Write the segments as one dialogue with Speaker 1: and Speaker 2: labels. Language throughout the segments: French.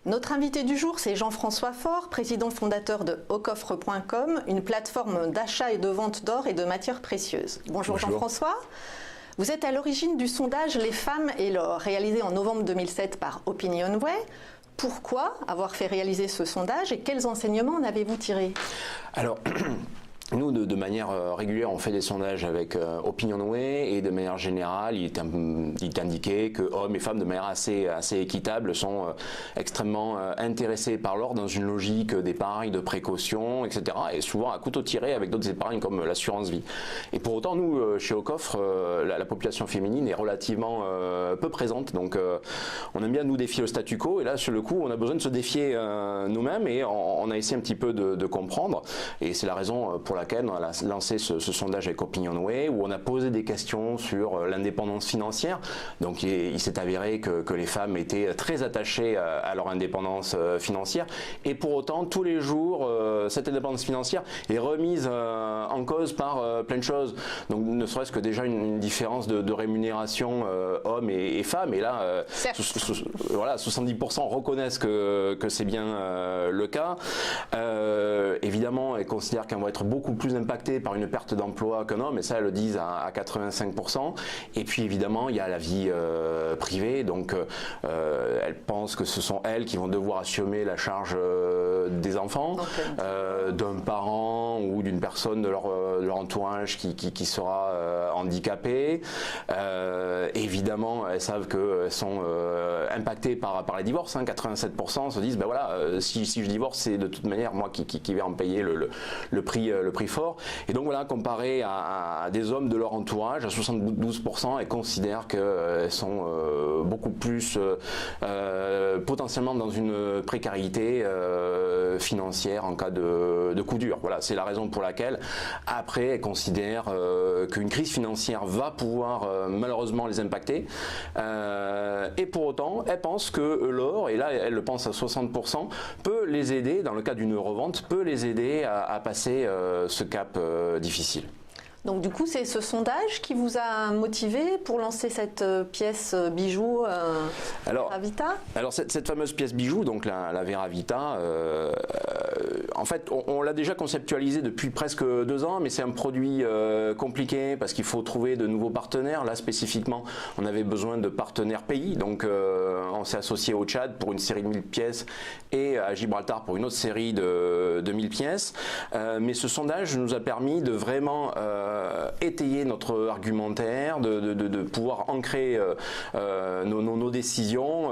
Speaker 1: Notre invité du jour, c'est Jean-François Faure, président fondateur de aucoffre.com, une plateforme d'achat et de vente d'or et de matières précieuses. Bonjour. Jean-François. Vous êtes à l'origine du sondage Les femmes et l'or, réalisé en novembre 2007 par Opinionway. Pourquoi avoir fait réaliser ce sondage et quels enseignements en avez-vous tirés?
Speaker 2: Alors, nous, de manière régulière, on fait des sondages avec Opinionway et de manière générale, il est indiqué que hommes et femmes, de manière assez équitable, sont extrêmement intéressés par l'or dans une logique d'épargne, de précaution, etc. Et souvent à couteau tiré avec d'autres épargnes comme l'assurance vie. Et pour autant, nous, chez Aucoffre, la population féminine est relativement peu présente. Donc, on aime bien nous défier le statu quo. Et là, sur le coup, on a besoin de se défier nous-mêmes et on a essayé un petit peu de comprendre. Et c'est la raison pour laquelle on a lancé ce sondage avec Opinionway, où on a posé des questions sur l'indépendance financière. Donc il s'est avéré que les femmes étaient très attachées à leur indépendance financière, et pour autant tous les jours cette indépendance financière est remise en cause par plein de choses. Donc ne serait-ce que déjà une différence de rémunération hommes et femmes, et là voilà, 70% reconnaissent que c'est bien le cas. Évidemment, elles considèrent qu'elles vont être beaucoup plus impactées par une perte d'emploi qu'un homme, et ça elles le disent à 85%. Et puis évidemment, il y a la vie privée, donc elles pensent que ce sont elles qui vont devoir assumer la charge des enfants, d'un parent ou d'une personne de leur entourage qui sera handicapée. Évidemment, elles savent qu'elles sont impactées par les divorces, 87% se disent ben voilà, si je divorce, c'est de toute manière moi qui vais en payer le prix fort. Et donc voilà, comparé à des hommes de leur entourage, à 72%, elles considèrent qu'elles sont beaucoup plus potentiellement dans une précarité financière en cas de coup dur. Voilà, c'est la raison pour laquelle après elles considèrent qu'une crise financière va pouvoir malheureusement les impacter. Et pour autant, elles pensent que l'or, et là elles le pensent à 60%, peut les aider, dans le cas d'une revente, peut les aider à passer ce cap difficile.
Speaker 1: Donc du coup, c'est ce sondage qui vous a motivé pour lancer cette pièce bijou Veravita?
Speaker 2: Alors cette fameuse pièce bijou, donc la Veravita, en fait on l'a déjà conceptualisée depuis presque 2 ans, mais c'est un produit compliqué parce qu'il faut trouver de nouveaux partenaires. Là spécifiquement, on avait besoin de partenaires pays, donc on s'est associé au Tchad pour une série de 1000 pièces et à Gibraltar pour une autre série de 1000 pièces. Mais ce sondage nous a permis de vraiment étayer notre argumentaire, de pouvoir ancrer nos décisions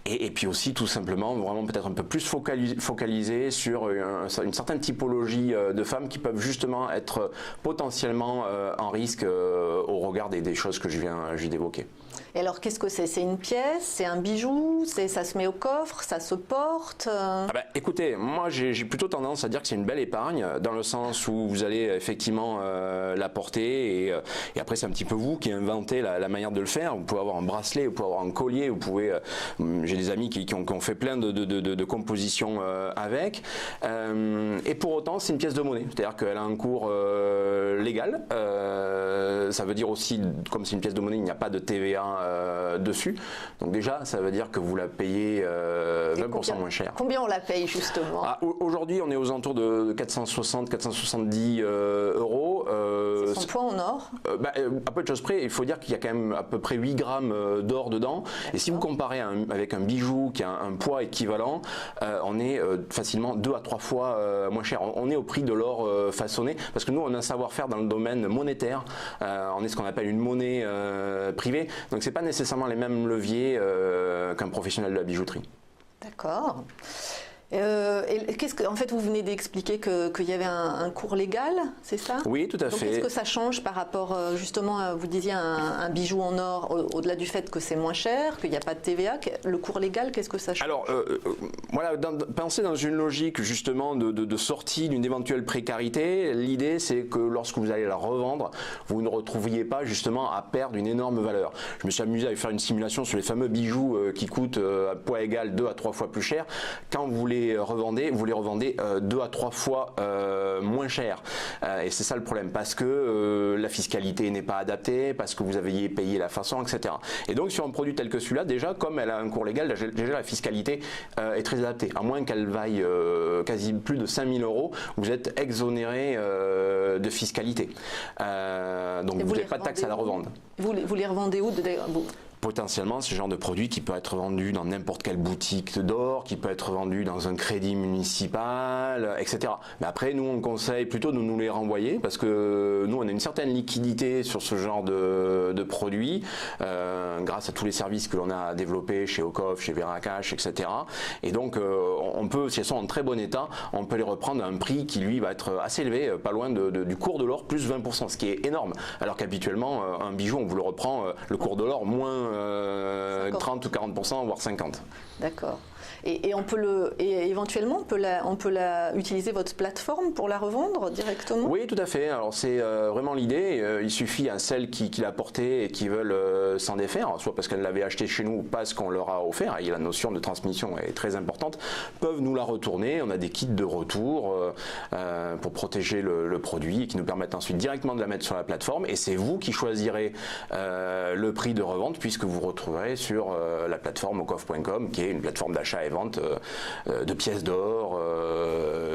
Speaker 2: et puis aussi tout simplement vraiment peut-être un peu plus focalisé sur une certaine typologie de femmes qui peuvent justement être potentiellement en risque au regard des choses que je viens d'évoquer.
Speaker 1: Et alors qu'est-ce que c'est? C'est une pièce? C'est un bijou? Ça se met au coffre? Ça se porte?
Speaker 2: Écoutez, moi j'ai plutôt tendance à dire que c'est une belle épargne, dans le sens où vous allez effectivement la porter et après c'est un petit peu vous qui inventez la manière de le faire. Vous pouvez avoir un bracelet, vous pouvez avoir un collier, vous pouvez... j'ai des amis qui ont fait plein de compositions avec. Et pour autant c'est une pièce de monnaie, c'est-à-dire qu'elle a un cours légal. Ça veut dire aussi, comme c'est une pièce de monnaie, il n'y a pas de TVA dessus. Donc déjà, ça veut dire que vous la payez 20% moins cher.
Speaker 1: Combien on la paye justement?
Speaker 2: Aujourd'hui, on est aux alentours de 460-470 euros.
Speaker 1: C'est son poids en or?
Speaker 2: À peu de choses près, il faut dire qu'il y a quand même à peu près 8 grammes d'or dedans. Et si vous comparez avec un bijou qui a un poids équivalent, on est facilement 2 à 3 fois moins cher. On est au prix de l'or façonné, parce que nous, on a un savoir-faire dans le domaine monétaire. On est ce qu'on appelle une monnaie privée. Donc c'est pas nécessairement les mêmes leviers qu'un professionnel de la bijouterie.
Speaker 1: D'accord. En fait, vous venez d'expliquer qu'il y avait un cours légal, c'est ça? Oui, tout à fait. Qu'est-ce que ça change par rapport, justement, vous disiez un bijou en or, au-delà du fait que c'est moins cher, qu'il n'y a pas de TVA, le cours légal, qu'est-ce que ça change? Alors,
Speaker 2: voilà, pensez dans une logique justement de sortie d'une éventuelle précarité. L'idée, c'est que lorsque vous allez la revendre, vous ne retrouviez pas justement à perdre une énorme valeur. Je me suis amusé à faire une simulation sur les fameux bijoux qui coûtent à poids égal 2 à 3 fois plus cher. Quand vous les les revendez 2 à 3 fois moins cher. Et c'est ça le problème, parce que la fiscalité n'est pas adaptée, parce que vous avez payé la façon, etc. Et donc sur un produit tel que celui-là, déjà, comme elle a un cours légal, déjà la fiscalité est très adaptée. À moins qu'elle vaille quasi plus de 5 000 €, vous êtes exonéré de fiscalité. Donc vous n'avez pas de taxe à la revente.
Speaker 1: Vous les revendez où
Speaker 2: Potentiellement, ce genre de produit qui peut être vendu dans n'importe quelle boutique d'or, qui peut être vendu dans un crédit municipal, etc. Mais après, nous, on conseille plutôt de nous les renvoyer parce que nous, on a une certaine liquidité sur ce genre de produits grâce à tous les services que l'on a développés chez Ocoff, chez Veracash, etc. Et donc, on peut, si elles sont en très bon état, on peut les reprendre à un prix qui, lui, va être assez élevé, pas loin du cours de l'or, plus 20%, ce qui est énorme. Alors qu'habituellement, un bijou, on vous le reprend, le cours de l'or, moins 30 ou 40%, voire 50%.
Speaker 1: D'accord. Et éventuellement, on peut utiliser votre plateforme pour la revendre directement?
Speaker 2: Oui, tout à fait. Alors c'est vraiment l'idée. Il suffit à celles qui l'a portée et qui veulent s'en défaire, soit parce qu'elles l'avaient acheté chez nous, ou parce qu'on leur a offert, et la notion de transmission est très importante, peuvent nous la retourner. On a des kits de retour pour protéger le produit et qui nous permettent ensuite directement de la mettre sur la plateforme. Et c'est vous qui choisirez le prix de revente puisque vous retrouverez sur la plateforme ocoff.com qui est une plateforme d'achat et vente de pièces d'or.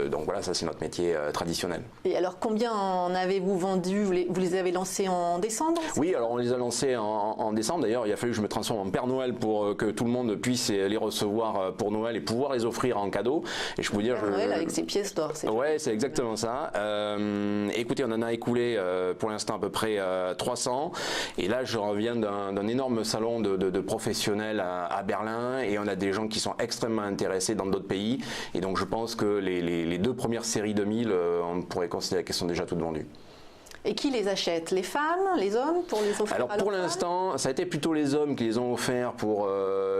Speaker 2: Donc voilà, ça c'est notre métier traditionnel.
Speaker 1: Et alors combien en avez-vous vendu? Vous les avez lancés en décembre?
Speaker 2: Oui, alors on les a lancés en décembre. D'ailleurs, il a fallu que je me transforme en Père Noël pour que tout le monde puisse les recevoir pour Noël et pouvoir les offrir en cadeau. Et je peux vous dire,
Speaker 1: Père Noël avec ses pièces d'or.
Speaker 2: Ouais, c'est exactement ça. Écoutez, on en a écoulé pour l'instant à peu près 300. Et là, je reviens d'un énorme salon de professionnels à Berlin et on a des gens qui sont extrêmement intéressés dans d'autres pays. Et donc, je pense que les 2 premières séries 2000, on pourrait considérer qu'elles sont déjà toutes vendues.
Speaker 1: Et qui les achète? Les femmes, les hommes pour les offrir?
Speaker 2: Alors pour l'instant, ça a été plutôt les hommes qui les ont offerts pour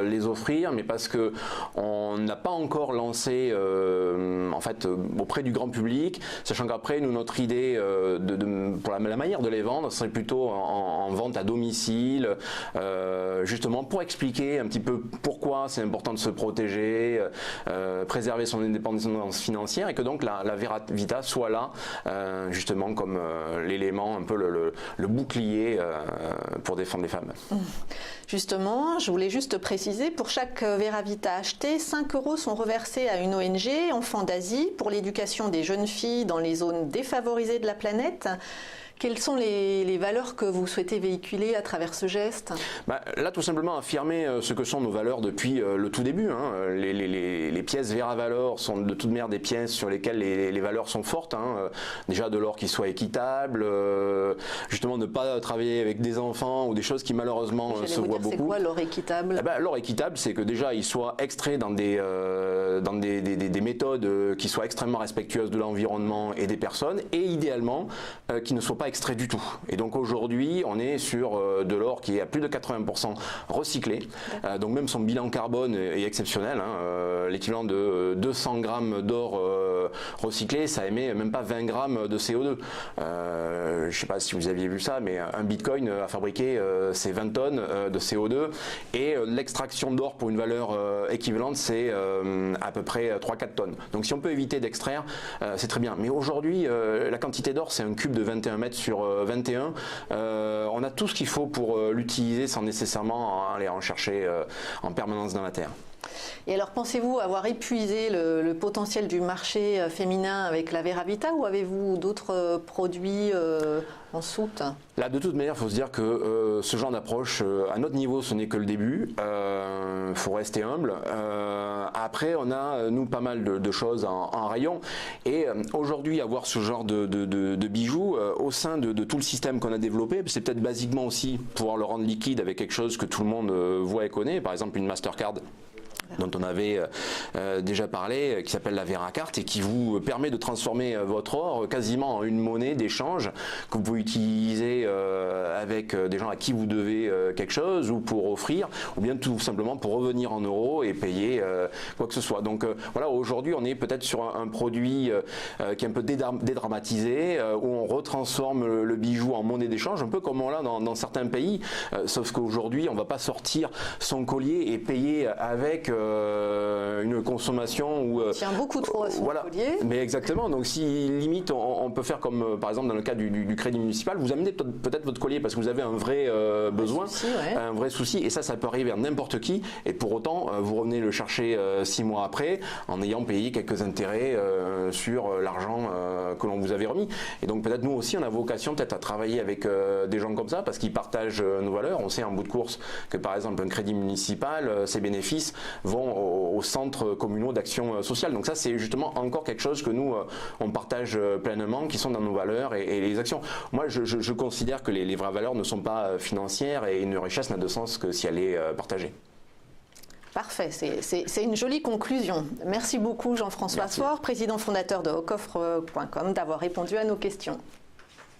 Speaker 2: les offrir, mais parce que on n'a pas encore lancé en fait auprès du grand public, sachant qu'après nous notre idée pour la manière de les vendre serait plutôt en vente à domicile, justement pour expliquer un petit peu pourquoi c'est important de se protéger, préserver son indépendance financière et que donc la Vera Vita soit là justement comme l'élément, un peu le bouclier pour défendre les femmes.
Speaker 1: Justement, je voulais juste préciser, pour chaque Vera Vita acheté, 5 € sont reversés à une ONG, Enfants d'Asie, pour l'éducation des jeunes filles dans les zones défavorisées de la planète. Quelles sont les valeurs que vous souhaitez véhiculer à travers ce geste?
Speaker 2: Là, tout simplement, affirmer ce que sont nos valeurs depuis le tout début. Hein. Les pièces Vera Valor sont de toute manière des pièces sur lesquelles les valeurs sont fortes. Hein. Déjà de l'or qui soit équitable, justement ne pas travailler avec des enfants ou des choses qui malheureusement se voient beaucoup.
Speaker 1: C'est quoi l'or équitable?
Speaker 2: L'or équitable, c'est que déjà il soit extrait dans des méthodes qui soient extrêmement respectueuses de l'environnement et des personnes et idéalement qui ne soient pas extrait du tout. Et donc aujourd'hui, on est sur de l'or qui est à plus de 80% recyclé. Donc même son bilan carbone est exceptionnel. Hein. L'équivalent de 200 grammes d'or recyclé, ça émet même pas 20 grammes de CO2. Je ne sais pas si vous aviez vu ça, mais un bitcoin a fabriqué c'est 20 tonnes de CO2 et l'extraction d'or pour une valeur équivalente, c'est à peu près 3-4 tonnes. Donc si on peut éviter d'extraire, c'est très bien. Mais aujourd'hui, la quantité d'or, c'est un cube de 21 mètres sur 21. On a tout ce qu'il faut pour l'utiliser sans nécessairement aller en chercher en permanence dans la terre.
Speaker 1: Et alors, pensez-vous avoir épuisé le potentiel du marché féminin avec la Vera Vita ou avez-vous d'autres produits en soute?
Speaker 2: Là, de toute manière, il faut se dire que ce genre d'approche, à notre niveau, ce n'est que le début. Il faut rester humble. Après, on a, nous, pas mal de choses en rayon. Et aujourd'hui, avoir ce genre de bijoux au sein de tout le système qu'on a développé, c'est peut-être basiquement aussi pouvoir le rendre liquide avec quelque chose que tout le monde voit et connaît, par exemple une Mastercard dont on avait déjà parlé, qui s'appelle la Veracart et qui vous permet de transformer votre or quasiment en une monnaie d'échange que vous pouvez utiliser avec des gens à qui vous devez quelque chose ou pour offrir ou bien tout simplement pour revenir en euros et payer quoi que ce soit. Donc voilà, aujourd'hui on est peut-être sur un produit qui est un peu dédramatisé où on retransforme le bijou en monnaie d'échange, un peu comme on l'a dans certains pays, sauf qu'aujourd'hui on ne va pas sortir son collier et payer avec une consommation où...
Speaker 1: tient beaucoup trop à son collier.
Speaker 2: Mais exactement, donc si limite on peut faire comme par exemple dans le cas du crédit municipal, vous amenez peut-être votre collier parce que vous avez un vrai besoin, un vrai souci, et ça peut arriver à n'importe qui, et pour autant vous revenez le chercher 6 mois après en ayant payé quelques intérêts sur l'argent que l'on vous avait remis. Et donc peut-être nous aussi on a vocation peut-être à travailler avec des gens comme ça parce qu'ils partagent nos valeurs. On sait en bout de course que par exemple un crédit municipal, ses bénéfices vont aux centres communaux d'action sociale. Donc ça c'est justement encore quelque chose que nous on partage pleinement, qui sont dans nos valeurs et les actions. Moi je considère que les vraies valeurs ne sont pas financières, et une richesse n'a de sens que si elle est partagée.
Speaker 1: Parfait, c'est une jolie conclusion. Merci beaucoup Jean-François Faure, président fondateur de Ocoffre.com, d'avoir répondu à nos questions.